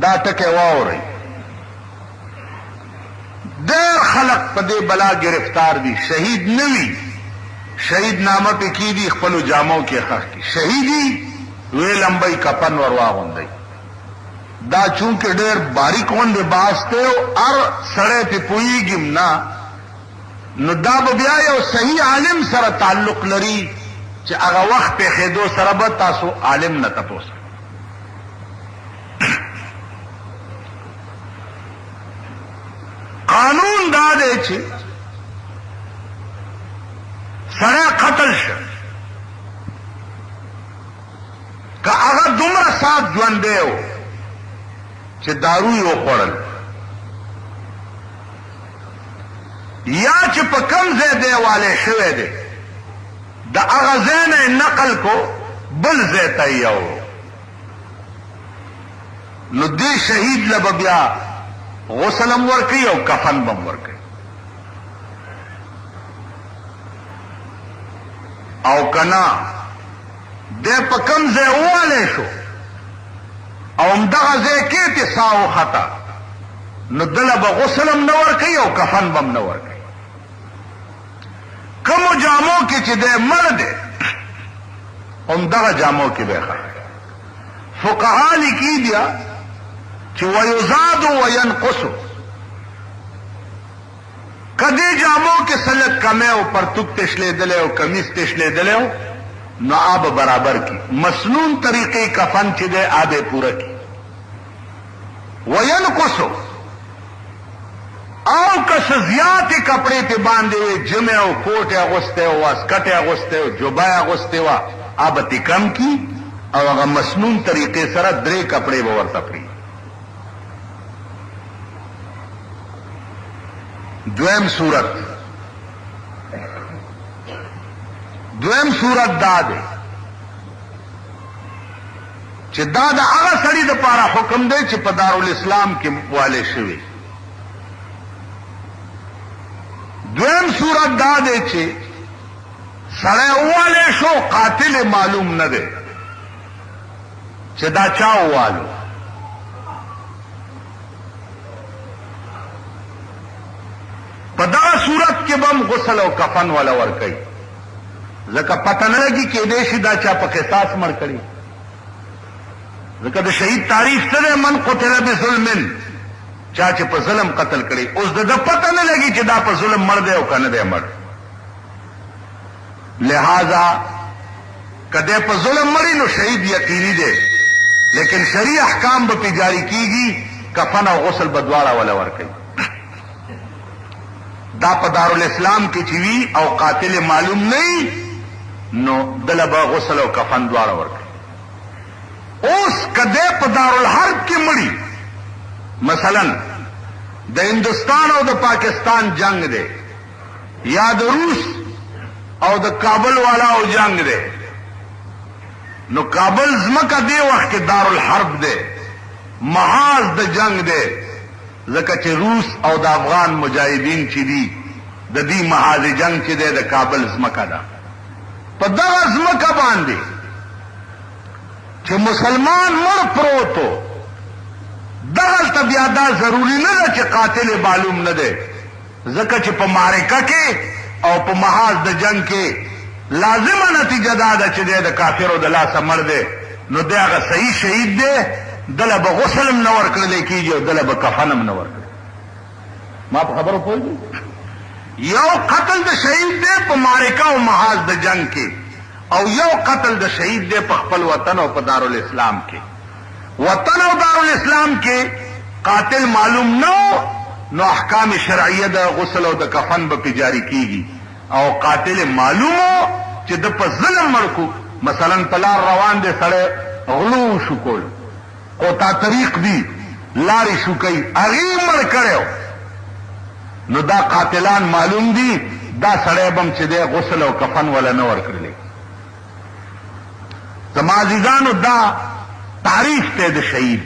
دا ټکي واورئ. ډېر خلق په دې بلا گرفتار دي. شهید نه وي، شهید نامه پې کېږي، خپلو جامو کې ښخ کړي. شهیدي وی لمبی کپن ور واغوندئ. دا چونکې ډېر باریک غوندې باس دی او هر سړی پې پوهېږي نه، نو دا به بیا یو صحیح عالم سره تعلق لري چې هغه وخت پېښېدو سره به تاسو عالم نه تپوس. قانون دا دی چې سړی قتل شه که هغه دومره سات ژوندی و چې دارو یې وخوړل، یا چې په کم ځای دی والی شوی دی د هغه ځای نه یې نقل کو بل ځای ته یې یوړو، نو دې شهید له به بیا غسل هم ورکوي او کفن به هم ورکوي. او که نه دی په کم ځای ووالی شو او همدغه ځای کې تې ساه وخته، نو دله به غسل هم نه ورکوي او کفن به هم نه ورکوي. کومو جامو کې چې دی مړ دی همدغه جامو کې به یې ښخ. فقها لیکي بیا چې ویزاد وینقص، که دې جامو کې څه لږ کمی او پرتوک تشلېدلی او کمیس تشلېدلی و نو آب برابر کی. مسنون طریقے کفن چې دی آب پورا کی. وینقصو او که څه زیاتې کپڑے پې باندې وې، جمع او کوټ یې اغوستی و، واسکټ یې اغوستی و، جبه یې اغوستی وه، آب تې کم کی او هغه مسنون طریقې سره 3 کپڑے به ورته پرېږدي. دویم صورت دا دی چې دا د هغه سړي دپاره حکم دی چې په دارالاسلام کې والی شوی. دویم صورت دا دی چې سړی ووالی شو قاتل معلوم نه دی چې دا چا ووالو. په دغه صورت کې به هم غسل او کفن والا ورکوي، ځکه پته نه لګي کېدی شي دا چا په قصاص مړ کړي. ځکه د شهید تعریف څه دی؟ من قتل بظلم، چا چې په ظلم قتل کړي. اوس د ده پته نه لګي چې دا په ظلم مړ دی او که نه دی مړ. لہذا که دی په ظلم مړي نو شهید یقیني دی، لیکن شرعي احکام به پې جاری کېږي، کفن او غسل به دواړه وله ورکوي. دا په دارالاسلام کې چې وي او قاتل معلوم نه وي نو دله به غسل او کفن دواړه ورکوي. اوس که دی په دارالحرب کې مړي، مثلا د هندوستان او د پاکستان جنگ دی، یا د روس او د کابل والاو جنگ دی، نو کابل ځمکه دی وخت کې دارالحرب دی، محاذ د جنگ دی، ځکه چې روس او د افغان مجاهدین چې دي د دې محاذ جنگ چې دی د کابل ځمکه ده. په دغه ځمکه باندې چې مسلمان مړ پروت و، دغلته بیا دا ضروري نه ده چې قاتل معلوم نه دی، ځکه چې په معرکه کې او په محاذ د جنگ کې لازمه نتیجه دا ده چې دی د کافرو د لاسه مړ دی، نو دی هغه صحیح شهید دی، دله به غسل هم نه ورکړلی کېږي او دله به کفن هم نه ورکړي. ما په خبرو پوهېږي؟ یو قتل د شهید دی په معرکه او محاذ د جنگ کې، او یو قتل د شهید دی په خپل وطن او په دارالاسلام کې. وطن او دارالاسلام کې قاتل معلوم نه نو احکام شرعیه د غسل او د کفن به پې جاری کېږي، او قاتل معلومو چې د په ظلم مړ کو، مثلا په لار روان دی سړی غلو شو کول، قطع طریق دی لارې شو کوي، هغې مړ کړی، نو دا قاتلان معلوم دي، دا سړی به هم چې دی غسل او کفن ولا نه ورکړلی. زما عزیزانو دا تعریف دی د شهید.